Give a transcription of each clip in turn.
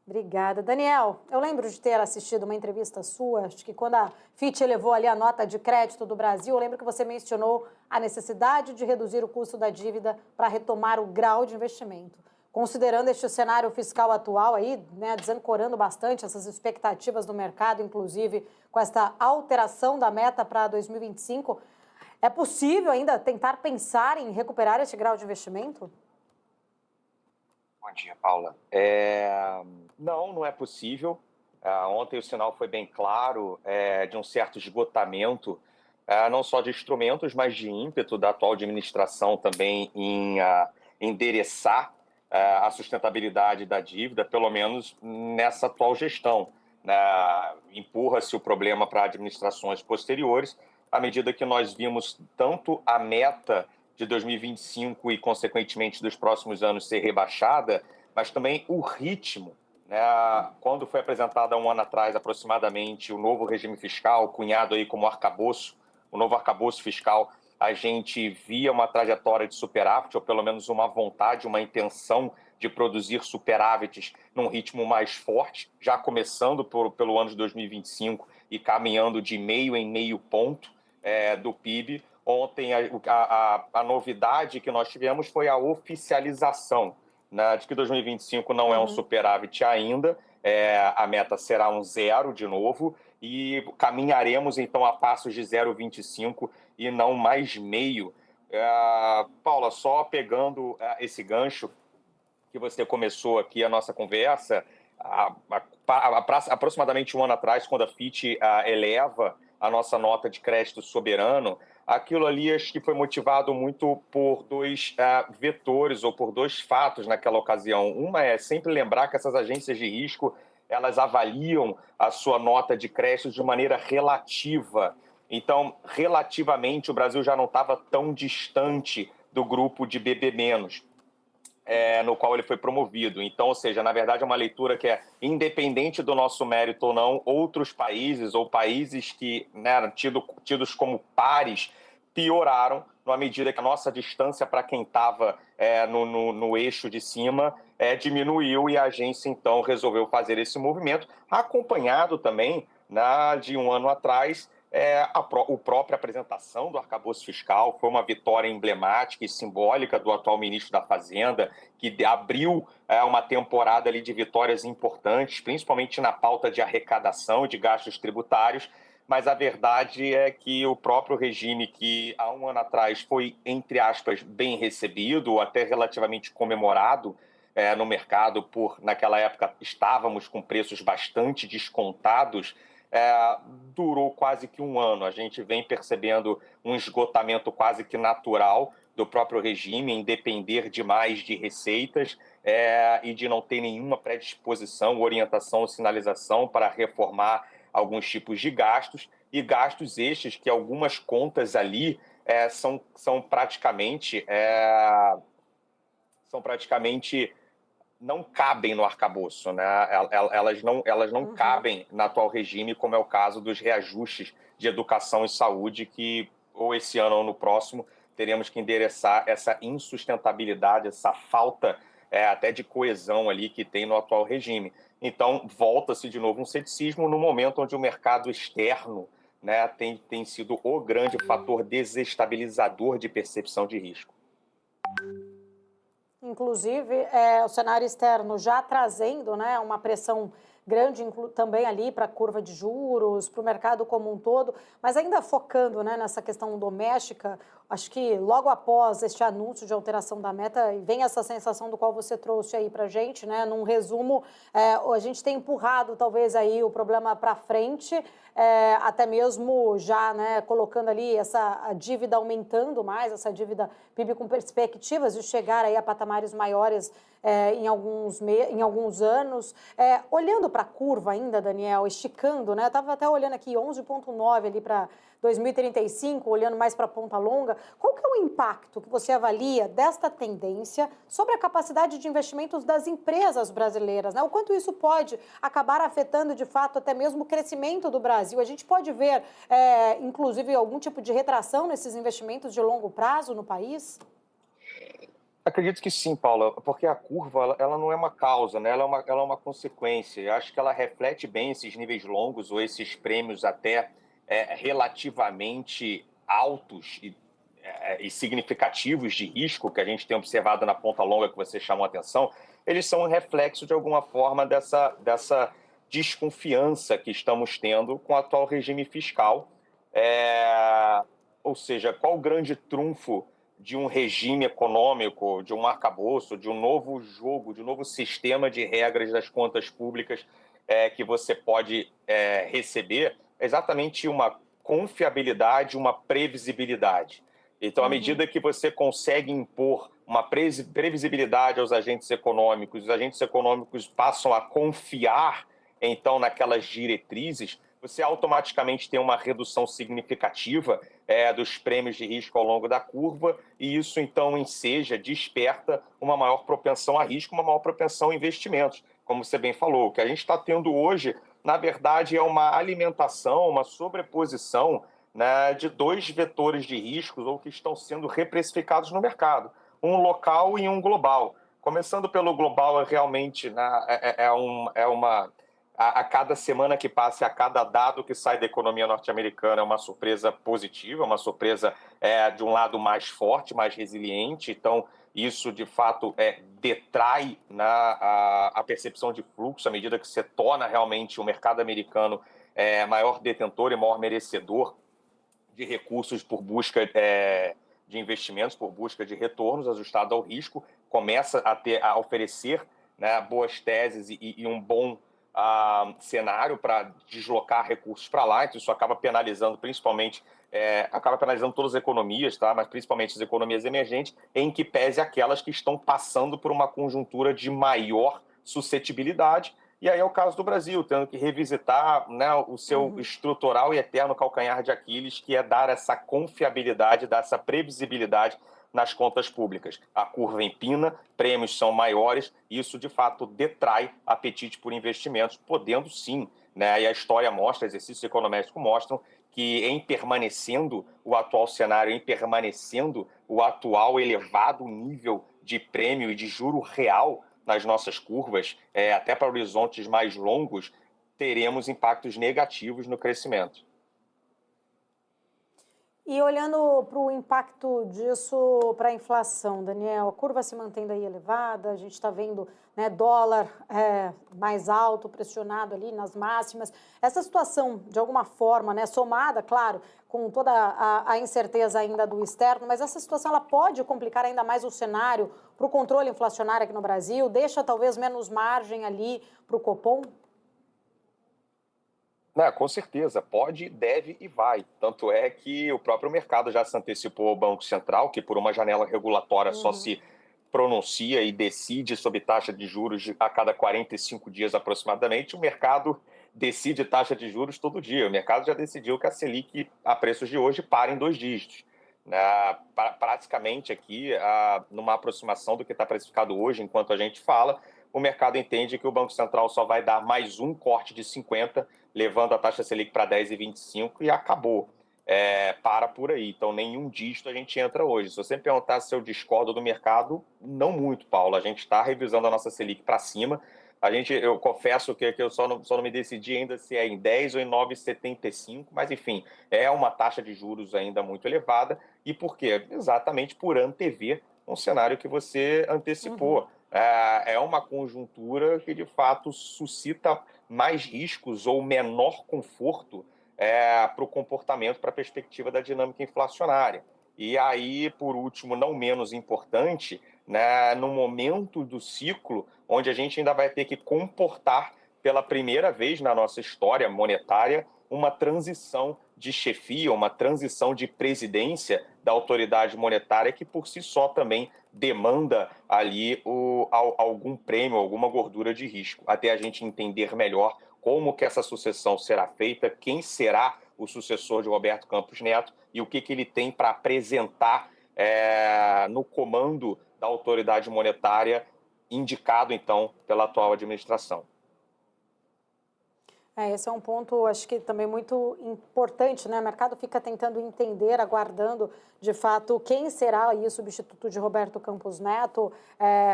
Obrigada. Daniel, eu lembro de ter assistido uma entrevista sua, acho que quando a Fitch elevou ali a nota de crédito do Brasil, eu lembro que você mencionou a necessidade de reduzir o custo da dívida para retomar o grau de investimento. Considerando este cenário fiscal atual aí, né, desancorando bastante essas expectativas do mercado, inclusive com esta alteração da meta para 2025, é possível ainda tentar pensar em recuperar este grau de investimento? Bom dia, Paula. Não, não é possível. Ontem o sinal foi bem claro de um certo esgotamento, não só de instrumentos, mas de ímpeto da atual administração também em endereçar a sustentabilidade da dívida, pelo menos nessa atual gestão, né? Empurra-se o problema para administrações posteriores, à medida que nós vimos tanto a meta de 2025 e, consequentemente, dos próximos anos ser rebaixada, mas também o ritmo, né? Quando foi apresentado há um ano atrás, aproximadamente, o novo regime fiscal, cunhado aí como arcabouço, o novo arcabouço fiscal, a gente via uma trajetória de superávit, ou pelo menos uma vontade, uma intenção de produzir superávites num ritmo mais forte, já começando pelo ano de 2025 e caminhando de meio em meio ponto do PIB. Ontem, a novidade que nós tivemos foi a oficialização, né, de que 2025 não é um superávit ainda, a meta será um zero de novo, e caminharemos, então, a passos de 0,25 e não mais meio. Paula, só pegando esse gancho que você começou aqui a nossa conversa, aproximadamente um ano atrás, quando a Fitch eleva a nossa nota de crédito soberano, aquilo ali acho que foi motivado muito por dois vetores ou por dois fatos naquela ocasião. Uma é sempre lembrar que essas agências de risco, elas avaliam a sua nota de crédito de maneira relativa. Então, relativamente, o Brasil já não estava tão distante do grupo de BB-, no qual ele foi promovido. Então, ou seja, na verdade é uma leitura que é independente do nosso mérito ou não, outros países ou países que, né, eram tidos como pares pioraram na medida que a nossa distância para quem estava no eixo de cima diminuiu, e a agência então resolveu fazer esse movimento, acompanhado também, né, de um ano atrás, a própria apresentação do arcabouço fiscal. Foi uma vitória emblemática e simbólica do atual ministro da Fazenda, que abriu uma temporada ali de vitórias importantes, principalmente na pauta de arrecadação e de gastos tributários, mas a verdade é que o próprio regime, que há um ano atrás foi, entre aspas, bem recebido, ou até relativamente comemorado no mercado, naquela época estávamos com preços bastante descontados, durou quase que um ano. A gente vem percebendo um esgotamento quase que natural do próprio regime em depender demais de receitas e de não ter nenhuma predisposição, orientação ou sinalização para reformar alguns tipos de gastos, e gastos estes que algumas contas ali são praticamente não cabem no arcabouço, né? Elas não cabem no atual regime, como é o caso dos reajustes de educação e saúde, que ou esse ano ou no próximo teremos que endereçar essa insustentabilidade, essa falta até de coesão ali que tem no atual regime. Então, volta-se de novo um ceticismo no momento onde o mercado externo, né, tem sido o grande fator desestabilizador de percepção de risco. Inclusive, o cenário externo já trazendo, né, uma pressão grande também ali para a curva de juros, para o mercado como um todo, mas ainda focando, né, nessa questão doméstica, acho que logo após este anúncio de alteração da meta, vem essa sensação do qual você trouxe aí para a gente, né, num resumo, a gente tem empurrado talvez aí o problema para frente, até mesmo já, né, colocando ali a dívida aumentando mais, essa dívida PIB com perspectivas de chegar aí a patamares maiores em alguns anos. Olhando para a curva ainda, Daniel, esticando, né? Estava até olhando aqui 11,9 ali para 2035, olhando mais para a ponta longa. Qual que é o impacto que você avalia desta tendência sobre a capacidade de investimentos das empresas brasileiras, né? O quanto isso pode acabar afetando, de fato, até mesmo o crescimento do Brasil? A gente pode ver, inclusive, algum tipo de retração nesses investimentos de longo prazo no país? Acredito que sim, Paula, porque a curva ela não é uma causa, né? Ela é uma consequência. Eu acho que ela reflete bem esses níveis longos ou esses prêmios até relativamente altos e significativos de risco que a gente tem observado na ponta longa que você chamou a atenção. Eles são um reflexo, de alguma forma, dessa desconfiança que estamos tendo com o atual regime fiscal. Ou seja, qual o grande trunfo de um regime econômico, de um arcabouço, de um novo jogo, de um novo sistema de regras das contas públicas que você pode receber? É exatamente uma confiabilidade, uma previsibilidade. Então, à medida que você consegue impor uma previsibilidade aos agentes econômicos, os agentes econômicos passam a confiar, então, naquelas diretrizes, você automaticamente tem uma redução significativa dos prêmios de risco ao longo da curva, e isso, então, enseja, desperta uma maior propensão a risco, uma maior propensão a investimentos. Como você bem falou, o que a gente está tendo hoje, na verdade, é uma alimentação, uma sobreposição, né, de dois vetores de riscos ou que estão sendo reprecificados no mercado, um local e um global. Começando pelo global, realmente, né, uma a cada semana que passa, a cada dado que sai da economia norte-americana é uma surpresa positiva, uma surpresa de um lado mais forte, mais resiliente. Então, isso, de fato, detrai a percepção de fluxo à medida que você torna realmente o mercado americano maior detentor e maior merecedor de recursos por busca de investimentos, por busca de retornos ajustado ao risco, começa a oferecer, né, boas teses e um bom cenário para deslocar recursos para lá. Então, isso acaba penalizando principalmente, acaba penalizando todas as economias, tá? Mas principalmente as economias emergentes, em que pese aquelas que estão passando por uma conjuntura de maior suscetibilidade. E aí é o caso do Brasil, tendo que revisitar, né, o seu estrutural e eterno calcanhar de Aquiles, que é dar essa confiabilidade, dar essa previsibilidade nas contas públicas. A curva empina, prêmios são maiores, e isso, de fato, detrai apetite por investimentos, podendo sim, né, e a história mostra, exercícios econométricos mostram, que em permanecendo o atual cenário, em permanecendo o atual elevado nível de prêmio e de juro real nas nossas curvas, até para horizontes mais longos, teremos impactos negativos no crescimento. E olhando para o impacto disso para a inflação, Daniel, a curva se mantendo aí elevada, a gente está vendo, né, dólar mais alto, pressionado ali nas máximas. Essa situação, de alguma forma, né, somada, claro, com toda a incerteza ainda do externo, mas essa situação ela pode complicar ainda mais o cenário para o controle inflacionário aqui no Brasil, deixa talvez menos margem ali para o Copom? Não, com certeza, pode, deve e vai. Tanto é que o próprio mercado já se antecipou ao Banco Central, que por uma janela regulatória só se pronuncia e decide sobre taxa de juros a cada 45 dias aproximadamente. O mercado decide taxa de juros todo dia. O mercado já decidiu que a Selic, a preços de hoje, para em 2 dígitos. Praticamente aqui, numa aproximação do que está precificado hoje, enquanto a gente fala, o mercado entende que o Banco Central só vai dar mais um corte de 50, levando a taxa Selic para 10,25 e acabou. Para por aí. Então, nenhum dígito a gente entra hoje. Se você me perguntar se eu discordo do mercado, não muito, Paulo. A gente está revisando a nossa Selic para cima. Eu confesso que eu só não me decidi ainda se é em 10 ou em 9,75, mas, enfim, é uma taxa de juros ainda muito elevada. E por quê? Exatamente por antever um cenário que você antecipou. É uma conjuntura que, de fato, suscita mais riscos ou menor conforto para o comportamento, para a perspectiva da dinâmica inflacionária. E aí, por último, não menos importante, né, no momento do ciclo onde a gente ainda vai ter que comportar pela primeira vez na nossa história monetária uma transição de chefia, uma transição de presidência da autoridade monetária que por si só também demanda ali algum prêmio, alguma gordura de risco, até a gente entender melhor como que essa sucessão será feita, quem será o sucessor de Roberto Campos Neto e o que ele tem para apresentar no comando da autoridade monetária, indicado, então, pela atual administração. Esse é um ponto, acho que também muito importante, né? O mercado fica tentando entender, aguardando, de fato, quem será aí o substituto de Roberto Campos Neto,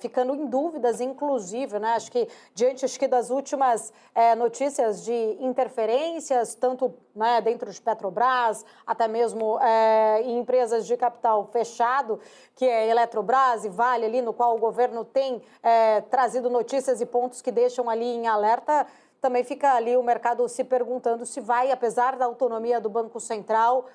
ficando em dúvidas, inclusive, né? Acho que das últimas notícias de interferências, tanto né, dentro de Petrobras, até mesmo em empresas de capital fechado, que é Eletrobras e Vale ali, no qual o governo tem trazido notícias e pontos que deixam ali em alerta. Também fica ali o mercado se perguntando se vai, apesar da autonomia do Banco Central,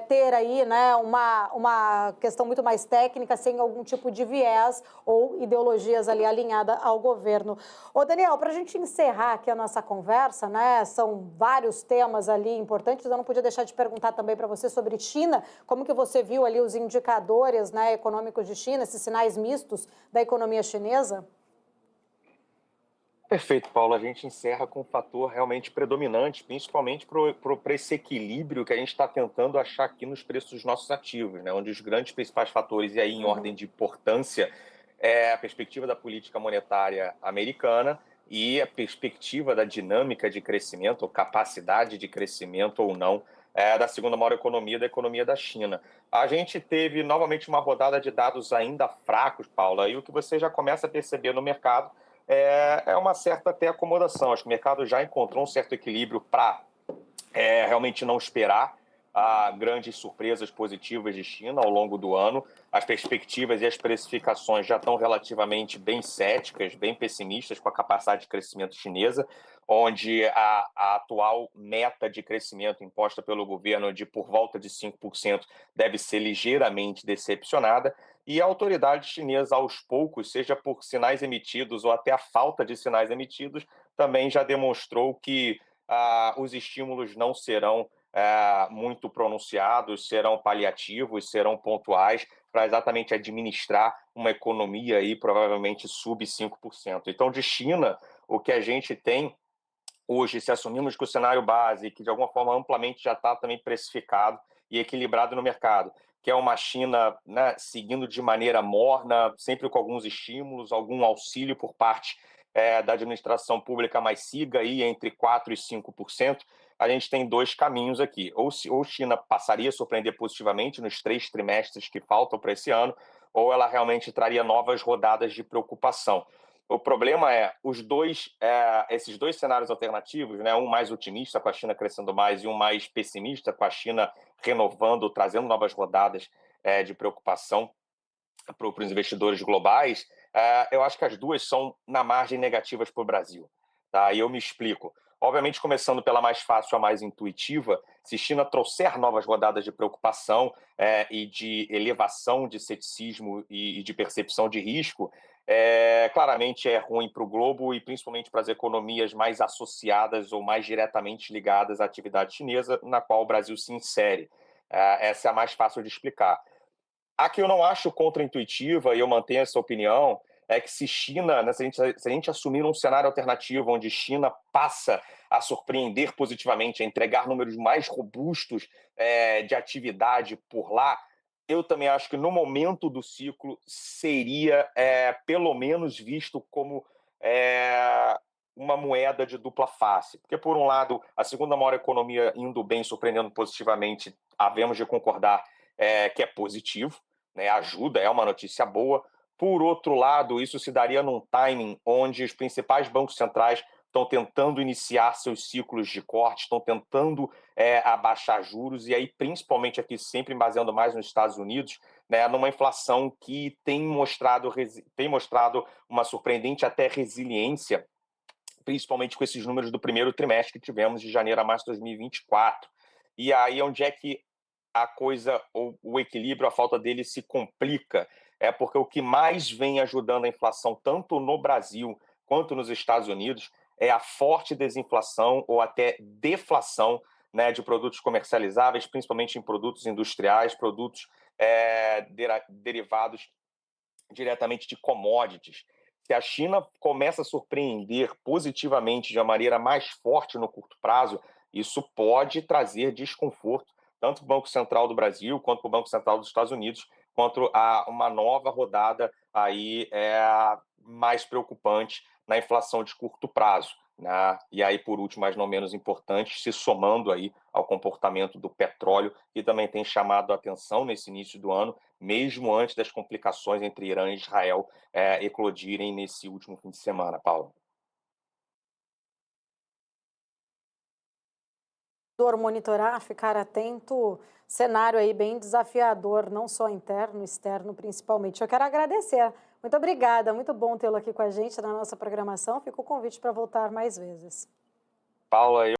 ter aí né, uma questão muito mais técnica, sem algum tipo de viés ou ideologias ali alinhada ao governo. Ô Daniel, para a gente encerrar aqui a nossa conversa, né, são vários temas ali importantes, eu não podia deixar de perguntar também para você sobre China, como que você viu ali os indicadores né, econômicos de China, esses sinais mistos da economia chinesa? Perfeito, Paulo. A gente encerra com um fator realmente predominante, principalmente para esse equilíbrio que a gente está tentando achar aqui nos preços dos nossos ativos, né? Onde os grandes principais fatores, e aí em ordem de importância, é a perspectiva da política monetária americana e a perspectiva da dinâmica de crescimento, ou capacidade de crescimento ou não, da segunda maior economia, da economia da China. A gente teve novamente uma rodada de dados ainda fracos, Paulo, e o que você já começa a perceber no mercado é uma certa até acomodação. Acho que o mercado já encontrou um certo equilíbrio para realmente não esperar grandes surpresas positivas de China ao longo do ano. As perspectivas e as precificações já estão relativamente bem céticas, bem pessimistas com a capacidade de crescimento chinesa, onde a atual meta de crescimento imposta pelo governo de por volta de 5% deve ser ligeiramente decepcionada, e a autoridade chinesa, aos poucos, seja por sinais emitidos ou até a falta de sinais emitidos, também já demonstrou que os estímulos não serão muito pronunciados, serão paliativos, serão pontuais para exatamente administrar uma economia aí provavelmente sub 5%. Então, de China, o que a gente tem hoje, se assumimos que o cenário base, que de alguma forma amplamente já está também precificado e equilibrado no mercado, que é uma China né, seguindo de maneira morna, sempre com alguns estímulos, algum auxílio por parte da administração pública, mas siga aí entre 4% e 5%, a gente tem dois caminhos aqui. Ou China passaria a surpreender positivamente nos 3 trimestres que faltam para esse ano, ou ela realmente traria novas rodadas de preocupação. O problema esses dois cenários alternativos, né, um mais otimista com a China crescendo mais e um mais pessimista com a China renovando, trazendo novas rodadas de preocupação para os investidores globais, eu acho que as duas são na margem negativas para o Brasil. Tá? E eu me explico. Obviamente, começando pela mais fácil, a mais intuitiva, se China trouxer novas rodadas de preocupação e de elevação de ceticismo e de percepção de risco, claramente é ruim para o globo e principalmente para as economias mais associadas ou mais diretamente ligadas à atividade chinesa, na qual o Brasil se insere. Essa é a mais fácil de explicar. A que eu não acho contraintuitiva, e eu mantenho essa opinião, é que se China, né, se a gente assumir um cenário alternativo onde China passa a surpreender positivamente, a entregar números mais robustos de atividade por lá, eu também acho que no momento do ciclo seria pelo menos visto como uma moeda de dupla face. Porque, por um lado, a segunda maior economia indo bem, surpreendendo positivamente, havemos de concordar que é positivo, né? Ajuda, é uma notícia boa. Por outro lado, isso se daria num timing onde os principais bancos centrais estão tentando iniciar seus ciclos de corte, estão tentando abaixar juros, e aí, principalmente aqui, sempre baseando mais nos Estados Unidos, né, numa inflação que tem mostrado uma surpreendente até resiliência, principalmente com esses números do primeiro trimestre que tivemos de janeiro a março de 2024. E aí, onde é que a coisa, o equilíbrio, a falta dele se complica? É porque o que mais vem ajudando a inflação, tanto no Brasil quanto nos Estados Unidos, é a forte desinflação ou até deflação, né, de produtos comercializáveis, principalmente em produtos industriais, produtos derivados diretamente de commodities. Se a China começa a surpreender positivamente de uma maneira mais forte no curto prazo, isso pode trazer desconforto tanto para o Banco Central do Brasil quanto para o Banco Central dos Estados Unidos, quanto a uma nova rodada aí mais preocupante na inflação de curto prazo. né? E aí, por último, mas não menos importante, se somando aí ao comportamento do petróleo, que também tem chamado a atenção nesse início do ano, mesmo antes das complicações entre Irã e Israel eclodirem nesse último fim de semana, Paulo. Monitorar, ficar atento, cenário aí bem desafiador, não só interno, externo principalmente. Eu quero agradecer. Muito obrigada, muito bom tê-lo aqui com a gente na nossa programação. Fica o convite para voltar mais vezes. Paula,